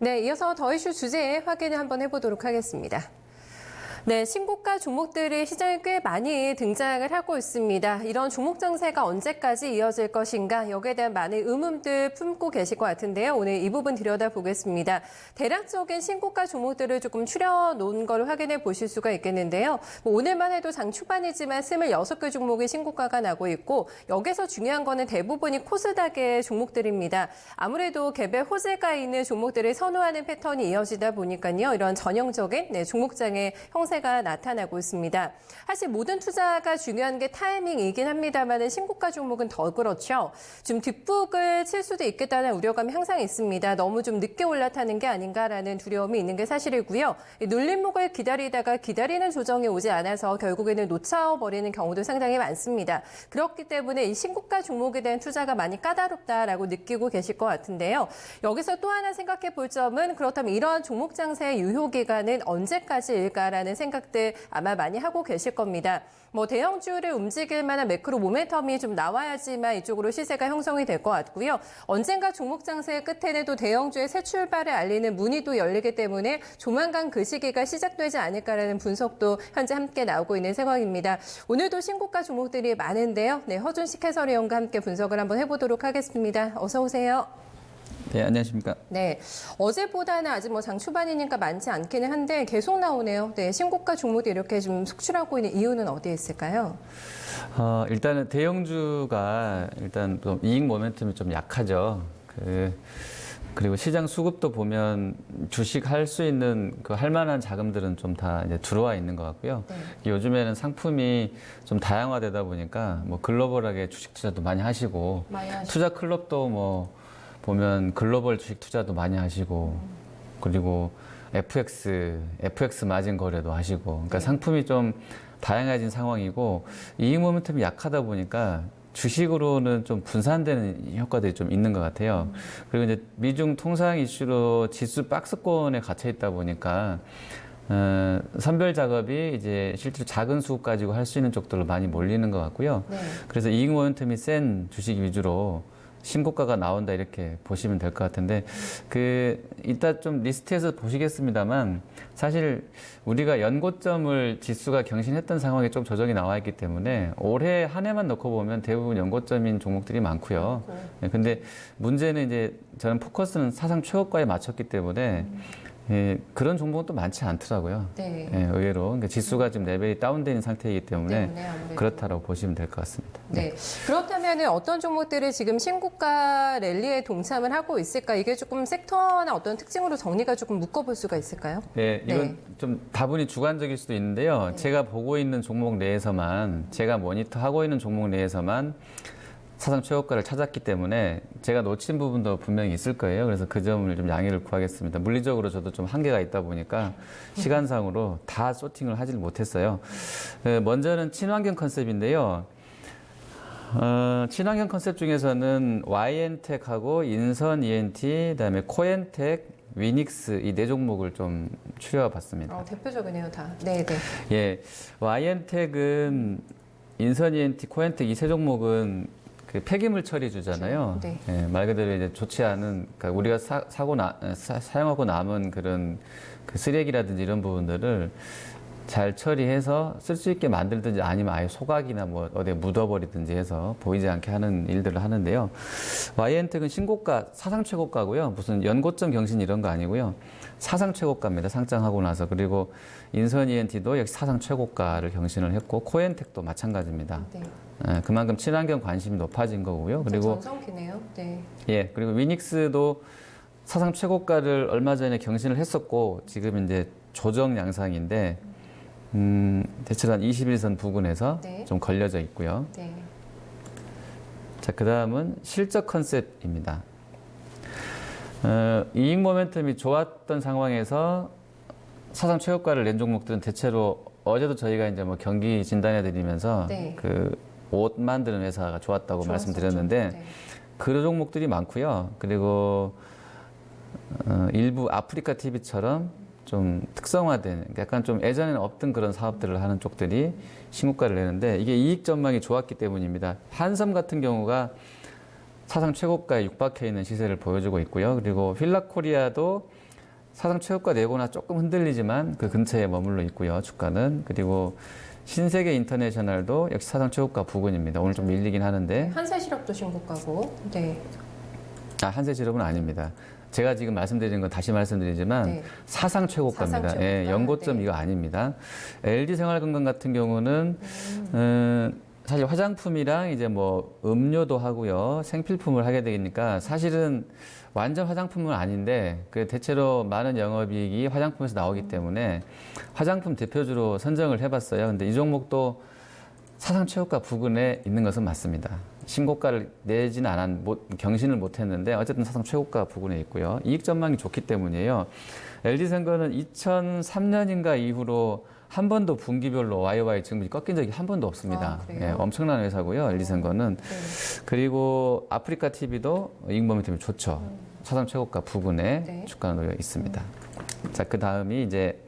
네, 이어서 더 이슈 주제 확인을 한번 해보도록 하겠습니다. 네, 신고가 종목들이 시장에 꽤 많이 등장을 하고 있습니다. 이런 종목 장세가 언제까지 이어질 것인가 여기에 대한 많은 의문들 품고 계실 것 같은데요. 오늘 이 부분 들여다보겠습니다. 대략적인 신고가 종목들을 조금 추려놓은 걸 확인해 보실 수가 있겠는데요. 오늘만 해도 장 초반이지만 26개 종목의 신고가가 나고 있고 여기서 중요한 거는 대부분이 코스닥의 종목들입니다. 아무래도 개별 호재가 있는 종목들을 선호하는 패턴이 이어지다 보니까요. 이런 전형적인 종목장의 형태가 나타나고 있습니다. 사실 모든 투자가 중요한 게 타이밍이긴 합니다만 신고가 종목은 더 그렇죠. 좀 뒷북을 칠 수도 있겠다는 우려감이 항상 있습니다. 너무 좀 늦게 올라타는 게 아닌가라는 두려움이 있는 게 사실이고요. 눌림목을 기다리다가 기다리는 조정이 오지 않아서 결국에는 놓쳐버리는 경우도 상당히 많습니다. 그렇기 때문에 이 신고가 종목에 대한 투자가 많이 까다롭다라고 느끼고 계실 것 같은데요. 여기서 또 하나 생각해 볼 점은 그렇다면 이러한 종목 장세의 유효 기간은 언제까지일까라는 생각들 아마 많이 하고 계실 겁니다. 대형주를 움직일 만한 매크로 모멘텀이 좀 나와야지만 이쪽으로 시세가 형성이 될 것 같고요. 언젠가 종목 장세의 끝에는 또 대형주의 새 출발을 알리는 문이 또 열리기 때문에 조만간 그 시기가 시작되지 않을까라는 분석도 현재 함께 나오고 있는 상황입니다. 오늘도 신고가 종목들이 많은데요. 네, 허준식 해설위원과 함께 분석을 한번 해보도록 하겠습니다. 어서 오세요. 네, 안녕하십니까. 네, 어제보다는 아직 장 초반이니까 많지 않기는 한데 계속 나오네요. 네, 신고가 종목들이 이렇게 좀 속출하고 있는 이유는 어디에 있을까요? 일단은 대형주가 일단 좀 이익 모멘텀이 좀 약하죠. 그리고 시장 수급도 보면 주식 할 수 있는 할 만한 자금들은 좀 다 이제 들어와 있는 것 같고요. 네. 요즘에는 상품이 좀 다양화되다 보니까 글로벌하게 주식 투자도 많이 하시고 투자 클럽도 보면 글로벌 주식 투자도 많이 하시고 그리고 FX 마진 거래도 하시고 그러니까 상품이 좀 다양해진 상황이고 이익 모멘텀이 약하다 보니까 주식으로는 좀 분산되는 효과들이 좀 있는 것 같아요. 그리고 이제 미중 통상 이슈로 지수 박스권에 갇혀 있다 보니까 선별 작업이 이제 실제로 작은 수급 가지고 할 수 있는 쪽들로 많이 몰리는 것 같고요. 네. 그래서 이익 모멘텀이 센 주식 위주로 신고가가 나온다 이렇게 보시면 될 것 같은데 이따 좀 리스트에서 보시겠습니다만 사실 우리가 연고점을 지수가 경신했던 상황에 좀 조정이 나와 있기 때문에 올해 한 해만 놓고 보면 대부분 연고점인 종목들이 많고요. 근데 문제는 이제 저는 포커스는 사상 최고가에 맞췄기 때문에 그런 종목은 또 많지 않더라고요. 네. 의외로. 그러니까 지수가 지금 레벨이 다운되는 상태이기 때문에 그렇다고 보시면 될 것 같습니다. 네. 그렇다면 어떤 종목들을 지금 신고가 랠리에 동참을 하고 있을까? 이게 조금 섹터나 어떤 특징으로 정리가 조금 묶어볼 수가 있을까요? 네. 이건 좀 다분히 주관적일 수도 있는데요. 제가 보고 있는 종목 내에서만, 제가 모니터하고 있는 종목 내에서만 사상 최고가를 찾았기 때문에 제가 놓친 부분도 분명히 있을 거예요. 그래서 그 점을 좀 양해를 구하겠습니다. 물리적으로 저도 좀 한계가 있다 보니까 시간상으로 다 소팅을 하지를 못했어요. 먼저는 친환경 컨셉인데요. 친환경 컨셉 중에서는 YN텍하고 인선 ENT, 그다음에 코엔텍, 위닉스 이 네 종목을 좀 추려봤습니다. 대표적이네요, 다. 네, 네. 예, YN텍은 인선 ENT, 코엔텍 이 세 종목은 폐기물 처리주잖아요. 네. 예, 말 그대로 이제 좋지 않은, 그러니까 우리가 사용하고 남은 그런 쓰레기라든지 이런 부분들을 잘 처리해서 쓸 수 있게 만들든지 아니면 아예 소각이나 어디에 묻어버리든지 해서 보이지 않게 하는 일들을 하는데요. YN텍은 신고가, 사상 최고가고요. 무슨 연고점 경신 이런 거 아니고요. 사상 최고가입니다. 상장하고 나서. 그리고 인선 ENT도 역시 사상 최고가를 경신을 했고 코엔텍도 마찬가지입니다. 네. 그만큼 친환경 관심이 높아진 거고요. 그리고 전성기네요. 네. 예, 그리고 위닉스도 사상 최고가를 얼마 전에 경신을 했었고 지금 이제 조정 양상인데 대체로 한 21선 부근에서 네. 좀 걸려져 있고요. 네. 자, 그 다음은 실적 컨셉입니다. 이익 모멘텀이 좋았던 상황에서 사상 최고가를 낸 종목들은 대체로 어제도 저희가 이제 경기 진단해 드리면서 네. 옷 만드는 회사가 좋았다고 말씀드렸는데 네. 그런 종목들이 많고요. 그리고 일부 아프리카 TV처럼 좀 특성화된 약간 좀 예전에는 없던 그런 사업들을 하는 쪽들이 신고가를 내는데 이게 이익 전망이 좋았기 때문입니다. 한섬 같은 경우가 사상 최고가에 육박해 있는 시세를 보여주고 있고요. 그리고 휠라코리아도 사상 최고가 내고나 조금 흔들리지만 그 근처에 머물러 있고요. 주가는. 그리고 신세계 인터내셔널도 역시 사상 최고가 부근입니다. 오늘 좀 밀리긴 하는데. 한세실업도 신고가고. 네. 한세실업은 아닙니다. 제가 지금 말씀드리는 건 다시 말씀드리지만 네. 사상 최고가입니다. 사상 최고가. 예, 연고점 네. 이거 아닙니다. LG생활건강 같은 경우는 사실 화장품이랑 이제 뭐 음료도 하고요. 생필품을 하게 되니까 사실은 완전 화장품은 아닌데 그 대체로 많은 영업이익이 화장품에서 나오기 때문에 화장품 대표주로 선정을 해봤어요. 근데 이 종목도 사상 최고가 부근에 있는 것은 맞습니다. 신고가를 내지는 경신을 못했는데 어쨌든 사상 최고가 부근에 있고요. 이익 전망이 좋기 때문이에요. LG생건은 2003년인가 이후로 한 번도 분기별로 YOY 증분이 꺾인 적이 한 번도 없습니다. 아, 그래요? 예, 엄청난 회사고요. LG생건은. 네. 그리고 아프리카 TV도 이익 모멘텀이 좋죠. 사상 최고가 부근에 네. 주가가 놓여 있습니다. 자, 그 다음이 이제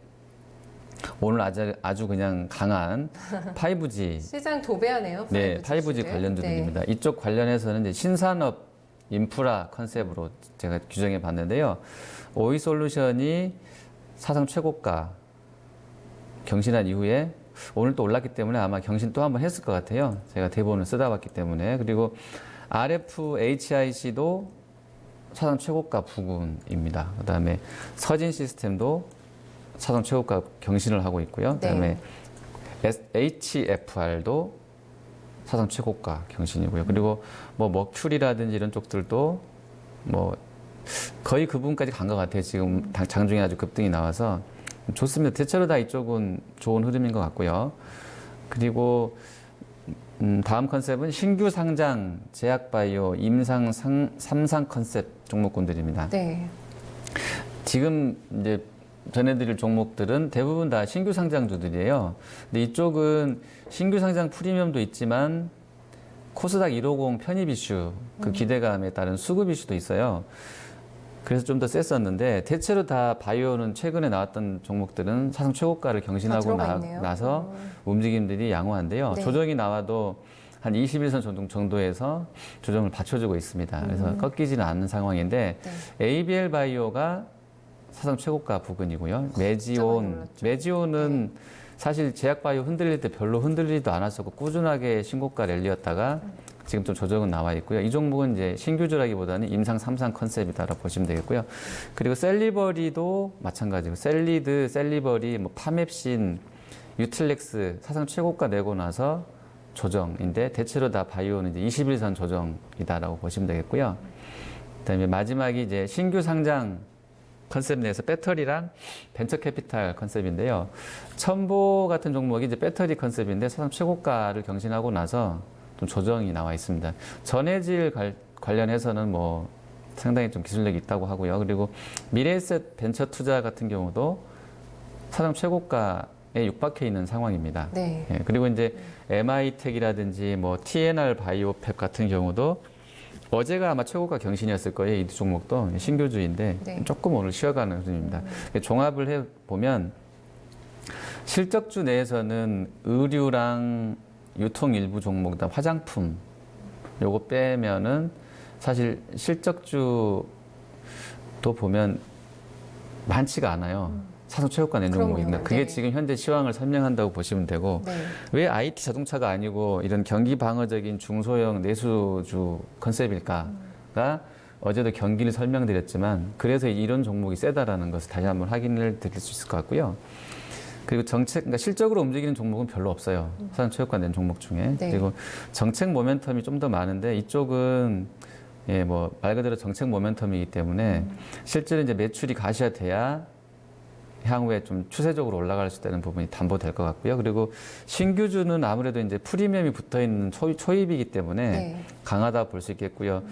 오늘 아주 그냥 강한 5G. 시장 도배하네요. 네, 5G 주식을. 관련주들입니다. 네. 이쪽 관련해서는 이제 신산업 인프라 컨셉으로 제가 규정해 봤는데요. 오이솔루션이 사상 최고가 경신한 이후에 오늘 또 올랐기 때문에 아마 경신 또 한번 했을 것 같아요. 제가 대본을 쓰다 봤기 때문에. 그리고 RFHIC도 사상 최고가 부근입니다. 그다음에 서진 시스템도 사상 최고가 경신을 하고 있고요. 그다음에 HFR도 사상 최고가 경신이고요. 그리고 뭐 머큐리라든지 이런 쪽들도 뭐 거의 그 부분까지 간 것 같아요. 지금 장중에 아주 급등이 나와서 좋습니다. 대체로 다 이쪽은 좋은 흐름인 것 같고요. 그리고 다음 컨셉은 신규 상장 제약바이오 임상 3상 컨셉 종목군들입니다. 네. 지금 이제 전해드릴 종목들은 대부분 다 신규 상장주들이에요. 근데 이쪽은 신규 상장 프리미엄도 있지만 코스닥 150 편입 이슈, 그 기대감에 따른 수급 이슈도 있어요. 그래서 좀 더 셌었는데 대체로 다 바이오는 최근에 나왔던 종목들은 사상 최고가를 경신하고 들어가 있네요. 나서 움직임들이 양호한데요. 네. 조정이 나와도 한 21선 정도에서 조정을 받쳐주고 있습니다. 그래서 꺾이지는 않는 상황인데 네. ABL 바이오가 사상 최고가 부근이고요. 메지온은 사실 제약바이오 흔들릴 때 별로 흔들리지도 않았었고 꾸준하게 신고가 랠리였다가 지금 좀 조정은 나와 있고요. 이 종목은 이제 신규주라기보다는 임상 3상 컨셉이다라고 보시면 되겠고요. 그리고 셀리버리도 마찬가지고 셀리드, 셀리버리, 뭐 파맵신, 유틸렉스 사상 최고가 내고 나서 조정인데 대체로 다 바이오는 이제 21선 조정이다라고 보시면 되겠고요. 그다음에 마지막이 이제 신규 상장 컨셉 내에서 배터리랑 벤처 캐피탈 컨셉인데요. 첨보 같은 종목이 이제 배터리 컨셉인데 사상 최고가를 경신하고 나서 좀 조정이 나와 있습니다. 전해질 관련해서는 뭐 상당히 좀 기술력이 있다고 하고요. 그리고 미래에셋 벤처 투자 같은 경우도 사상 최고가에 육박해 있는 상황입니다. 네. 예, 그리고 이제 MI텍이라든지 뭐 TNR 바이오팩 같은 경우도 어제가 아마 최고가 경신이었을 거예요. 이 두 종목도 신규주인데 네. 조금 오늘 쉬어가는 흐름입니다. 종합을 해보면 실적주 내에서는 의류랑 유통 일부 종목, 그다음 화장품 요거 빼면은 사실 실적주도 보면 많지가 않아요. 사상 최고가 낸 그럼요. 종목입니다. 그게 네. 지금 현재 시황을 설명한다고 보시면 되고 네. 왜 IT 자동차가 아니고 이런 경기 방어적인 중소형 내수주 컨셉일까가 어제도 경기를 설명드렸지만 그래서 이런 종목이 세다라는 것을 다시 한번 확인을 드릴 수 있을 것 같고요. 그리고 그러니까 실적으로 움직이는 종목은 별로 없어요. 사상 최고가 낸 종목 중에. 네. 그리고 정책 모멘텀이 좀 더 많은데 이쪽은 예, 뭐 말 그대로 정책 모멘텀이기 때문에 실제로 이제 매출이 가시화돼야 향후에 좀 추세적으로 올라갈 수 있다는 부분이 담보될 것 같고요. 그리고 신규주는 아무래도 이제 프리미엄이 붙어 있는 초입이기 때문에 네. 강하다 볼 수 있겠고요.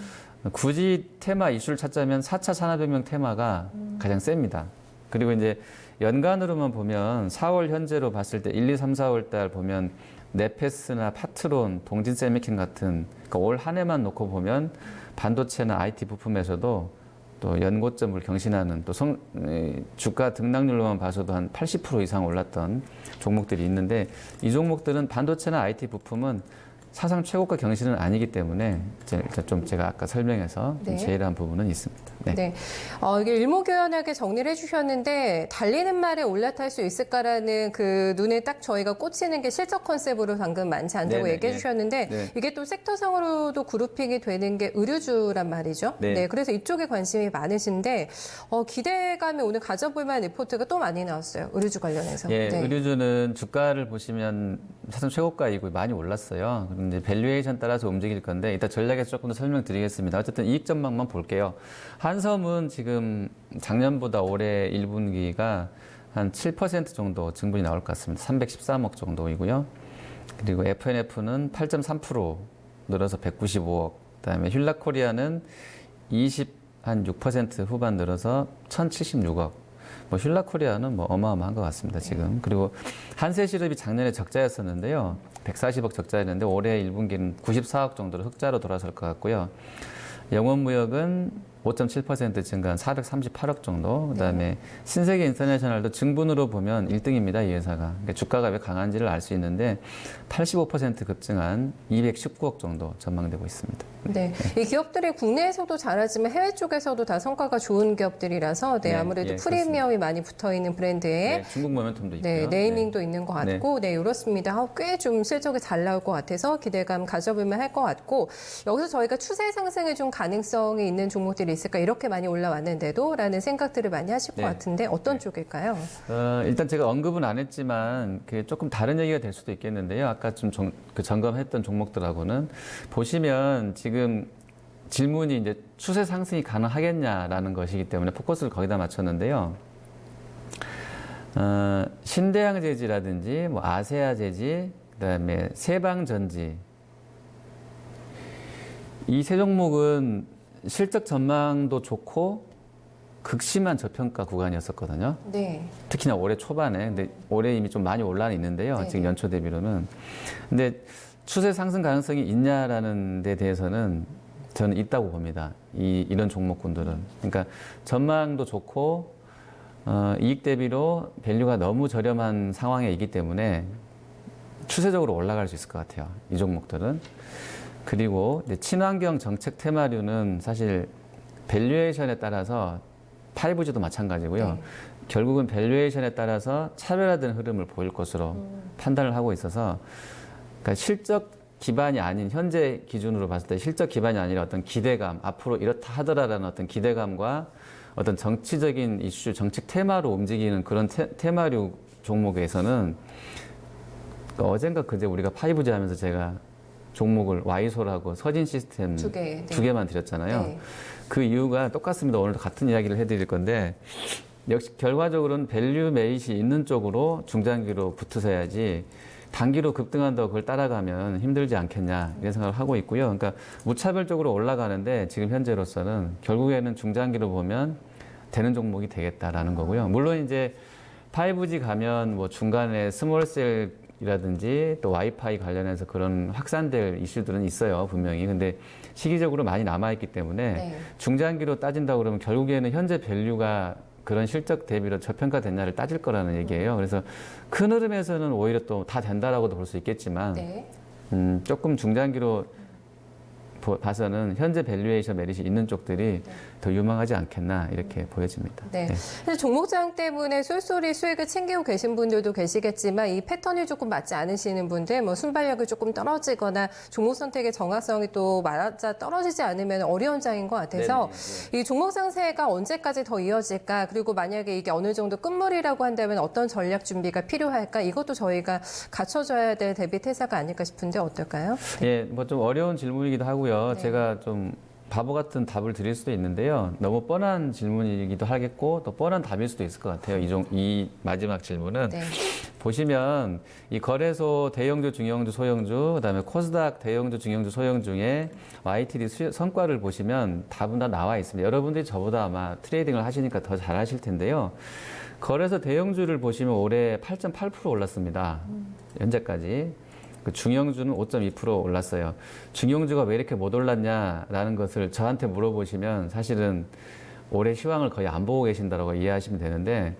굳이 테마 이슈를 찾자면 4차 산업혁명 테마가 가장 셉니다. 그리고 이제 연간으로만 보면 4월 현재로 봤을 때 1, 2, 3, 4월 달 보면 네페스나 파트론, 동진 세미킨 같은 그러니까 올 한 해만 놓고 보면 반도체나 IT 부품에서도 또 연고점을 경신하는 또 주가 등락률로만 봐서도 한 80% 이상 올랐던 종목들이 있는데 이 종목들은 반도체나 IT 부품은 사상 최고가 경신은 아니기 때문에 일단 좀 제가 아까 설명해서 좀 네. 제외한 부분은 있습니다. 네. 네. 이게 일목요연하게 정리를 해주셨는데 달리는 말에 올라탈 수 있을까라는 그 눈에 딱 저희가 꽂히는 게 실적 컨셉으로 방금 많지 않다고 네네, 얘기해 주셨는데 네. 이게 또 섹터상으로도 그룹핑이 되는 게 의류주란 말이죠. 네. 그래서 이쪽에 관심이 많으신데 기대감이 오늘 가져볼 만한 리포트가 또 많이 나왔어요. 의류주 관련해서. 예, 네. 의류주는 주가를 보시면 사상 최고가이고 많이 올랐어요. 그런데 밸류에이션 따라서 움직일 건데 이따 전략에서 조금 더 설명드리겠습니다. 어쨌든 이익 전망만 볼게요. 한섬은 지금 작년보다 올해 1분기가 한 7% 정도 증분이 나올 것 같습니다. 313억 정도이고요. 그리고 FNF는 8.3% 늘어서 195억. 그다음에 힐라코리아는 6% 후반 늘어서 1,076억. 힐라코리아는 어마어마한 것 같습니다, 지금. 그리고 한세실업이 작년에 적자였었는데요. 140억 적자였는데 올해 1분기는 94억 정도로 흑자로 돌아설 것 같고요. 영원무역은 5.7% 증가한 438억 정도. 그다음에 신세계 인터내셔널도 증분으로 보면 1등입니다, 이 회사가. 그러니까 주가가 왜 강한지를 알 수 있는데 85% 급증한 219억 정도 전망되고 있습니다. 네, 이 기업들이 국내에서도 잘하지만 해외 쪽에서도 다 성과가 좋은 기업들이라서 네, 아무래도 예, 프리미엄이 많이 붙어 있는 브랜드에 네, 중국 모멘텀도 있고요. 네이밍도 있는 것 같고, 이렇습니다. 꽤 좀 실적이 잘 나올 것 같아서 기대감 가져볼만 할 것 같고, 여기서 저희가 추세 상승에 좀 가능성이 있는 종목들이 있을까 이렇게 많이 올라왔는데도 라는 생각들을 많이 하실 것 네. 같은데 어떤 쪽일까요? 일단 제가 언급은 안 했지만 그게 조금 다른 얘기가 될 수도 있겠는데요. 아까 좀 점검했던 종목들하고는 보시면 지금 질문이 이제 추세 상승이 가능하겠냐라는 것이기 때문에 포커스를 거기다 맞췄는데요. 신대양제지라든지 아세아제지, 그다음에 세방전지 이 세 종목은 실적 전망도 좋고 극심한 저평가 구간이었었거든요. 네. 특히나 올해 초반에. 근데 올해 이미 좀 많이 올라 있는데요. 네. 지금 연초 대비로는. 근데 추세 상승 가능성이 있냐라는 데 대해서는 저는 있다고 봅니다. 이런 종목군들은. 그러니까 전망도 좋고 이익 대비로 밸류가 너무 저렴한 상황에 있기 때문에 추세적으로 올라갈 수 있을 것 같아요. 이 종목들은. 그리고 이제 친환경 정책 테마류는 사실 밸류에이션에 따라서 5G도 마찬가지고요. 네. 결국은 밸류에이션에 따라서 차별화된 흐름을 보일 것으로 판단을 하고 있어서 그러니까 실적 기반이 아닌 현재 기준으로 봤을 때 실적 기반이 아니라 어떤 기대감, 앞으로 이렇다 하더라라는 어떤 기대감과 어떤 정치적인 이슈, 정책 테마로 움직이는 그런 테마류 종목에서는 어젠가 그제 우리가 5G 하면서 제가 종목을 와이솔하고 서진 시스템 두 개만 드렸잖아요. 네. 그 이유가 똑같습니다. 오늘도 같은 이야기를 해드릴 건데 역시 결과적으로는 밸류 메이시 있는 쪽으로 중장기로 붙으셔야지 단기로 급등한다고 그걸 따라가면 힘들지 않겠냐 이런 생각을 하고 있고요. 그러니까 무차별적으로 올라가는데 지금 현재로서는 결국에는 중장기로 보면 되는 종목이 되겠다라는 거고요. 물론 이제 5G 가면 중간에 스몰셀 이라든지 또 와이파이 관련해서 그런 확산될 이슈들은 있어요, 분명히. 근데 시기적으로 많이 남아있기 때문에 중장기로 따진다고 그러면 결국에는 현재 밸류가 그런 실적 대비로 저평가됐냐를 따질 거라는 얘기예요. 그래서 큰 흐름에서는 오히려 또 다 된다라고도 볼 수 있겠지만 조금 중장기로 봐서는 현재 밸류에이션 메리트 있는 쪽들이 더 유망하지 않겠나 이렇게 보여집니다. 네. 사실 종목장 때문에 쏠쏠이 수익을 챙기고 계신 분들도 계시겠지만 이 패턴이 조금 맞지 않으시는 분들, 순발력이 조금 떨어지거나 종목 선택의 정확성이 또 맞아 떨어지지 않으면 어려운 장인 것 같아서 이 종목 상세가 언제까지 더 이어질까, 그리고 만약에 이게 어느 정도 끝물이라고 한다면 어떤 전략 준비가 필요할까, 이것도 저희가 갖춰줘야 될 대비 태세가 아닐까 싶은데 어떨까요? 예, 좀 어려운 질문이기도 하고요. 제가 좀 바보 같은 답을 드릴 수도 있는데요. 너무 뻔한 질문이기도 하겠고 또 뻔한 답일 수도 있을 것 같아요. 이 마지막 질문은 보시면 이 거래소 대형주, 중형주, 소형주, 그다음에 코스닥 대형주, 중형주, 소형 중에 YTD 성과를 보시면 답은 다 나와 있습니다. 여러분들이 저보다 아마 트레이딩을 하시니까 더 잘하실 텐데요. 거래소 대형주를 보시면 올해 8.8% 올랐습니다. 현재까지. 그 중형주는 5.2% 올랐어요. 중형주가 왜 이렇게 못 올랐냐라는 것을 저한테 물어보시면 사실은 올해 시황을 거의 안 보고 계신다고 이해하시면 되는데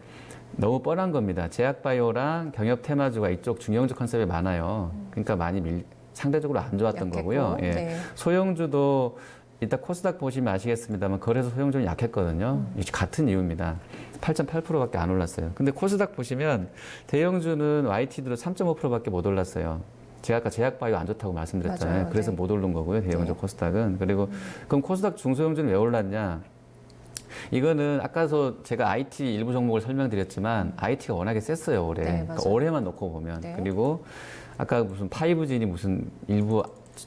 너무 뻔한 겁니다. 제약바이오랑 경협 테마주가 이쪽 중형주 컨셉에 많아요. 그러니까 많이 상대적으로 안 좋았던 약했고, 거고요. 예. 네. 소형주도 이따 코스닥 보시면 아시겠습니다만 거래소 소형주는 약했거든요. 같은 이유입니다. 8.8%밖에 안 올랐어요. 근데 코스닥 보시면 대형주는 YTD로 3.5%밖에 못 올랐어요. 제가 아까 제약바이오 안 좋다고 말씀드렸잖아요. 맞아요. 그래서 네. 못 오른 거고요. 대형주 네. 코스닥은. 그리고 그럼 코스닥 중소형주는 왜 올랐냐? 이거는 아까도 제가 IT 일부 종목을 설명드렸지만 IT가 워낙에 셌어요, 올해. 네, 그러니까 맞아요. 올해만 놓고 보면. 네. 그리고 아까 무슨 5G니 무슨 일부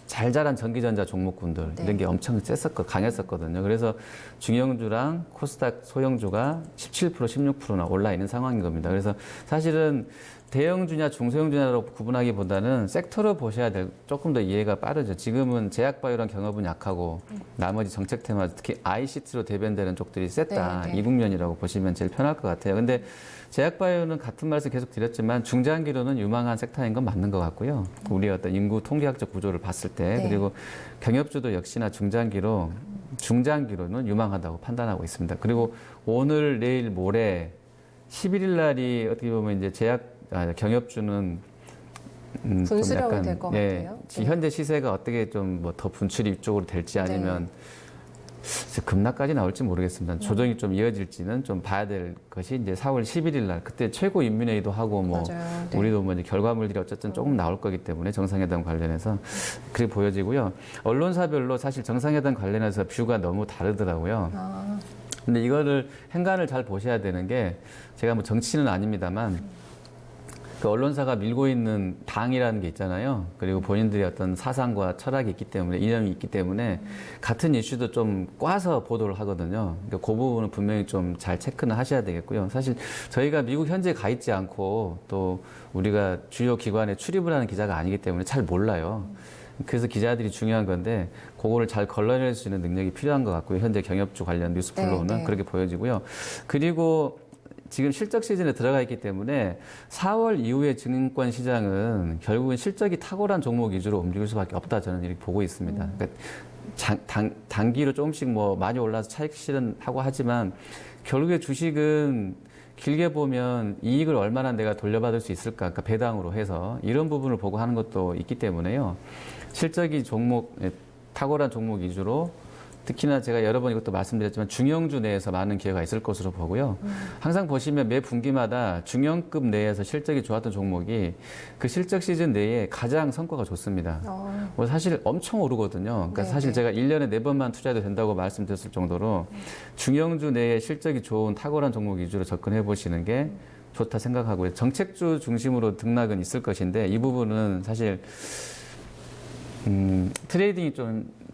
잘 자란 전기전자 종목군들 네. 이런 게 엄청 강했었거든요. 그래서 중형주랑 코스닥 소형주가 17%, 16%나 올라 있는 상황인 겁니다. 그래서 사실은 대형주냐 중소형주냐로 구분하기보다는 섹터로 보셔야 될 조금 더 이해가 빠르죠. 지금은 제약바이오랑 경업은 약하고 나머지 정책 테마 특히 ICT로 대변되는 쪽들이 셌다. 네, 네. 이국면이라고 보시면 제일 편할 것 같아요. 근데 제약바이오는 같은 말씀 계속 드렸지만 중장기로는 유망한 섹터인 건 맞는 것 같고요. 우리 어떤 인구 통계학적 구조를 봤을 때 네. 그리고 경협주도 역시나 중장기로는 유망하다고 판단하고 있습니다. 그리고 오늘, 내일, 모레 11일 날이 어떻게 보면 이제 경협주는 좀 분수령이 약간, 될 것 같아요. 네. 현재 시세가 어떻게 좀 뭐 더 분출이 이쪽으로 될지 아니면 급락까지 나올지 모르겠습니다. 조정이 좀 이어질지는 좀 봐야 될 것이 이제 4월 11일 날 그때 최고 인민회의도 하고 뭐 맞아요. 네. 우리도 뭐 이제 결과물들이 어쨌든 조금 나올 거기 때문에 정상회담 관련해서 그렇게 보여지고요. 언론사별로 사실 정상회담 관련해서 뷰가 너무 다르더라고요. 아, 근데 이거를 행간을 잘 보셔야 되는 게 제가 뭐 정치는 아닙니다만 그 언론사가 밀고 있는 당이라는 게 있잖아요. 그리고 본인들의 어떤 사상과 철학이 있기 때문에 이념이 있기 때문에 같은 이슈도 좀 꽈서 보도를 하거든요. 그러니까 그 부분은 분명히 좀 잘 체크는 하셔야 되겠고요. 사실 저희가 미국 현지에 가 있지 않고 또 우리가 주요 기관에 출입을 하는 기자가 아니기 때문에 잘 몰라요. 그래서 기자들이 중요한 건데 그거를 잘 걸러낼 수 있는 능력이 필요한 것 같고요. 현재 경협주 관련 뉴스 플로우는 네, 네. 그렇게 보여지고요. 그리고 지금 실적 시즌에 들어가 있기 때문에 4월 이후의 증권 시장은 결국은 실적이 탁월한 종목 위주로 움직일 수밖에 없다 저는 이렇게 보고 있습니다. 그러니까 단기로 조금씩 뭐 많이 올라서 차익 실현하고 하지만 결국에 주식은 길게 보면 이익을 얼마나 내가 돌려받을 수 있을까, 그러니까 배당으로 해서 이런 부분을 보고 하는 것도 있기 때문에요. 실적이 탁월한 종목 위주로 특히나 제가 여러 번 이것도 말씀드렸지만 중형주 내에서 많은 기회가 있을 것으로 보고요. 항상 보시면 매 분기마다 중형급 내에서 실적이 좋았던 종목이 그 실적 시즌 내에 가장 성과가 좋습니다. 뭐 사실 엄청 오르거든요. 그러니까 네, 사실 네. 제가 1년에 4번만 투자해도 된다고 말씀드렸을 정도로 중형주 내에 실적이 좋은 탁월한 종목 위주로 접근해 보시는 게 좋다 생각하고요. 정책주 중심으로 등락은 있을 것인데 이 부분은 사실 트레이딩이 좀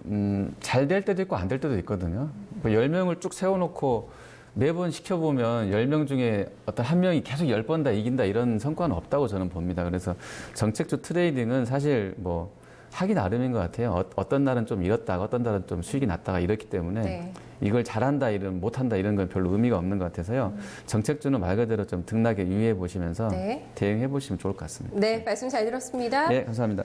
잘 될 때도 있고 안 될 때도 있거든요. 뭐 10명을 쭉 세워놓고 매번 시켜보면 10명 중에 어떤 한 명이 계속 10번 다 이긴다 이런 성과는 없다고 저는 봅니다. 그래서 정책주 트레이딩은 사실 뭐 하기 나름인 것 같아요. 어떤 날은 좀 잃었다가 어떤 날은 좀 수익이 났다가 이렇기 때문에 네. 이걸 잘한다 이런 못한다 이런 건 별로 의미가 없는 것 같아서요. 정책주는 말 그대로 좀 등락에 유의해 보시면서 네. 대응해 보시면 좋을 것 같습니다. 네, 말씀 잘 들었습니다. 네, 감사합니다.